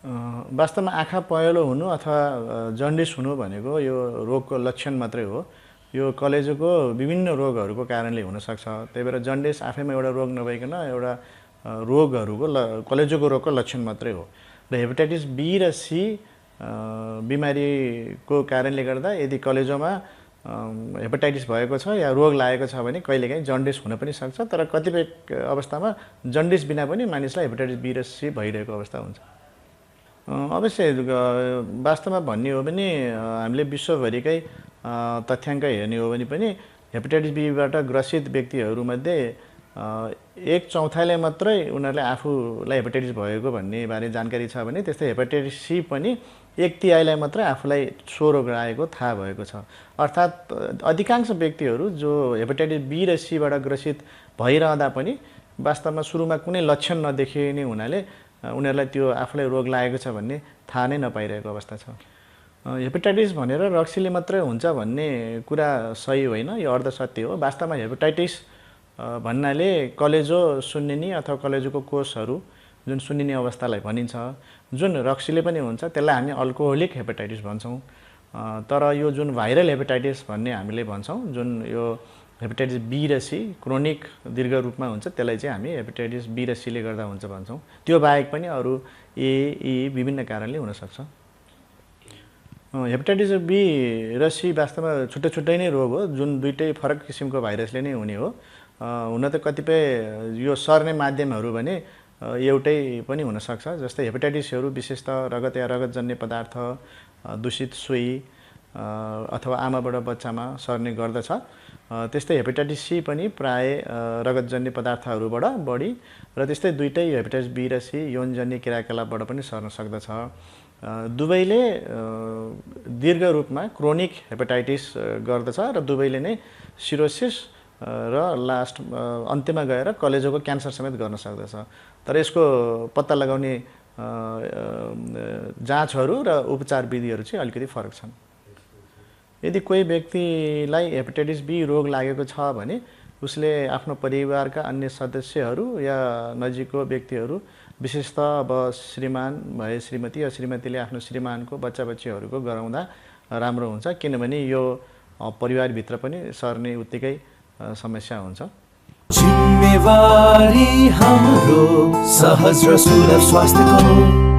वास्तवमा आँखा पहेँलो हुनु अथवा जन्डिस हुनु भनेको यो रोगको लक्षण मात्रै हो। यो कलेजोको विभिन्न रोगहरूको कारणले हुनसक्छ। त्यही भएर जन्डिस आफैमा एउटा रोग नभइकन एउटा रोगहरूको कलेजोको रोगको लक्षण मात्रै हो। र हेपाटाइटिस बी र सी बिमारीको कारणले गर्दा यदि कलेजोमा हेपाटाइटिस भएको छ या रोग लागेको छ भने कहिलेकाहीँ जन्डिस हुन पनि सक्छ। तर कतिपय अवस्थामा जन्डिस बिना पनि मानिसलाई हेपाटाइटिस बी र सी भइरहेको अवस्था हुन्छ। अवश्य वास्तवमा भन्ने हो भने हामीले विश्वभरिकै तथ्याङ्क हेर्ने हो भने पनि हेपाटाइटिस बीबाट ग्रसित व्यक्तिहरूमध्ये 1/4 मात्रै उनीहरूले आफूलाई हेपाटाइटिस भएको भन्ने बारे जानकारी छ भने त्यस्तै हेपाटाइटिस सी पनि 1/3 मात्रै आफूलाई सो रोग लागेको थाहा भएको छ। अर्थात् अधिकांश व्यक्तिहरू जो हेपाटाइटिस बी र सीबाट ग्रसित भइरहँदा पनि वास्तवमा सुरुमा कुनै लक्षण नदेखिने हुनाले उनीहरूलाई त्यो आफूलाई रोग लागेको छ भन्ने थाहा नै नपाइरहेको अवस्था छ। हेपाटाइटिस भनेर रक्सीले मात्रै हुन्छ भन्ने कुरा सही होइन, यो अर्धसत्य हो। वास्तवमा हेपाटाइटिस भन्नाले कलेजो सुन्निने अथवा कलेजोको कोषहरू जुन सुन्निने अवस्थालाई भनिन्छ, जुन रक्सीले पनि हुन्छ त्यसलाई हामी अल्कोहोलिक हेपाटाइटिस भन्छौँ। तर यो जुन भाइरल हेपाटाइटिस भन्ने हामीले भन्छौँ, जुन यो हेपाटाइटिस बी र सी क्रोनिक दीर्घ रूपमा हुन्छ, त्यसलाई चाहिँ हामी हेपाटाइटिस बी र सीले गर्दा हुन्छ भन्छौँ। त्यो बाहेक पनि अरू ए विभिन्न कारणले हुनसक्छ। हेपाटाइटिस बी र सी वास्तवमा छुट्टै छुट्टै नै रोग हो, जुन दुईटै फरक किसिमको भाइरसले नै हुने हो। हुन त कतिपय यो सर्ने माध्यमहरू भने एउटै पनि हुनसक्छ। जस्तै हेपाटाइटिसहरू विशेषतः रगत या रगतजन्य पदार्थ, दूषित सुई अथवा आमाबाट बच्चामा सर्ने गर्दछ। त्यस्तै हेपाटाइटिस सी पनि प्राय रगतजन्य पदार्थहरूबाट बढी र त्यस्तै दुईटै हेपाटाइटिस बी र सी यौनजन्य क्रियाकलापबाट पनि सर्न सक्दछ। दुवैले दीर्घ रूपमा क्रोनिक हेपाटाइटिस गर्दछ र दुवैले नै सिरोसिस र लास्ट अन्त्यमा गएर कलेजोको क्यान्सर समेत गर्न सक्दछ। तर यसको पत्ता लगाउने जाँचहरू र उपचार विधिहरू चाहिँ अलिकति फरक छन्। यदि कोही व्यक्तिलाई हेपाटाइटिस बी रोग लागेको छ भने उसले आफ्नो परिवारका अन्य सदस्यहरू या नजिकको व्यक्तिहरू, विशेषतः अब श्रीमान भए श्रीमती या श्रीमतीले आफ्नो श्रीमानको बच्चाबच्चीहरूको गराउँदा राम्रो हुन्छ, किनभने यो परिवारभित्र पनि सर्ने उत्तिकै समस्या हुन्छ। जिम्मेवारी हाम्रो सहज र सुलभ स्वास्थ्यको